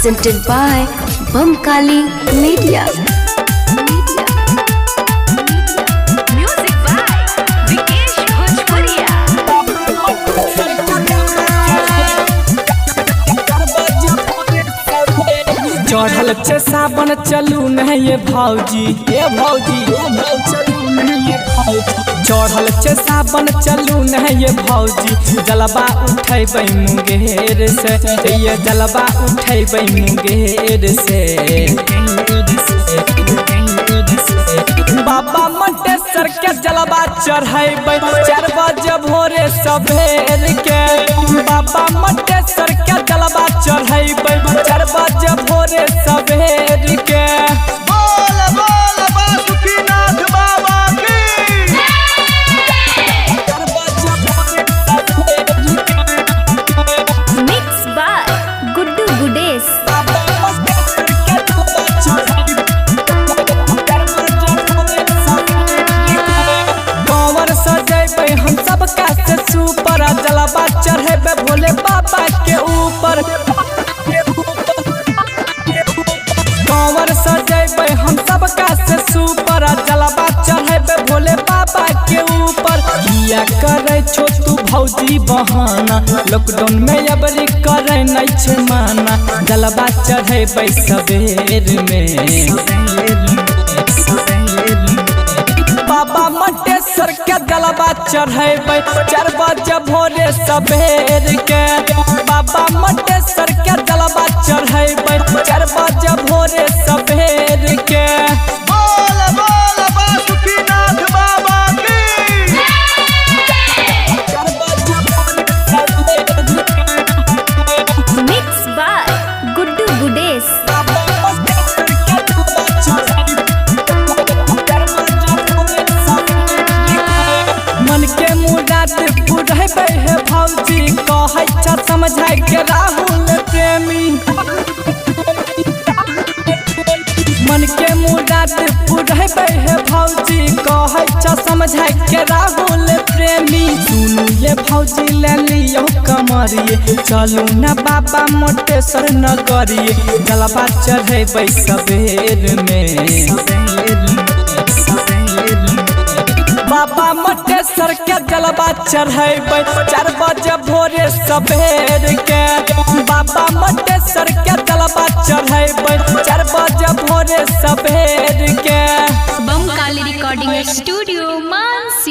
presented by Bamkali Media. Music by Vikesh Bhojpuria. चढ़ल छे सावन चलू नहीं ये भौजी, चढ़ल छे सावन चलू नहीं ये भौजी, जलवा उठेबै मुंगेर से, ये जलवा उठेबै मुंगेर से। बाबा मंटेश्वर के जलवा चढ़ेबै 4 बजे भोरे सबेर के। बाबा मंटेश्वर के जलवा चढ़ेबै 4 बजे भोरे सबेर के। बोल बोल बासुकीनाथ बाबा की। 4 बजे भोरे सबेर के। Mixed by Guddu Gudesh. बाबा मंटेश्वर के जलवा चढ़ेबै 4 बजे भोरे सबेर के। कंवर सजेबै हम सबका से सुपर, जलवा चढ़ेबै भोले बाबा के ऊपर। कंवर सजेबै हम सबका से सुपर, जलवा चढ़ेबै भोले बाबा के ऊपर। किया करे छो तू भौजी बहाना, लॉकडाउन में अबरी करे नहीं छे माना। जलवा चढ़ेबै सबेर में। बाबा मंटेश्वर के जलवा चढ़ेबै 4 बजे भोरे सबेर के। बाबा मंटेश्वर के जलवा चढ़ेबै 4 बजे भोरे सबेर के। बोल बोल बासुकीनाथ बाबा की। 4 बजे भोरे सबेर के। Mixed by Guddu Gudesh. बाबा मंटेश्वर के जलवा चढ़ेबै 4 बजे भोरे सबेर के। मन के मुराद पुरैबै हे भौजी, कहै छ समझाइ के राहुल प्रेमी। मन के मुराद पुरैबै हे भौजी, कहै छ समझाइ के राहुल प्रेमी। सुनू ये भौजी ले लियो कमरिए, चलू न बाबा मोटेश्वर नगरिए। जलवा चढ़ेबै सबेर में। बाबा मंटेश्वर के जलवा चढ़ेबै 4 बजे भोरे सबेर के। बाबा मंटेश्वर के जलवा चढ़ेबै 4 बजे भोरे सबेर के। Bamkali Recording Studio, Mansa.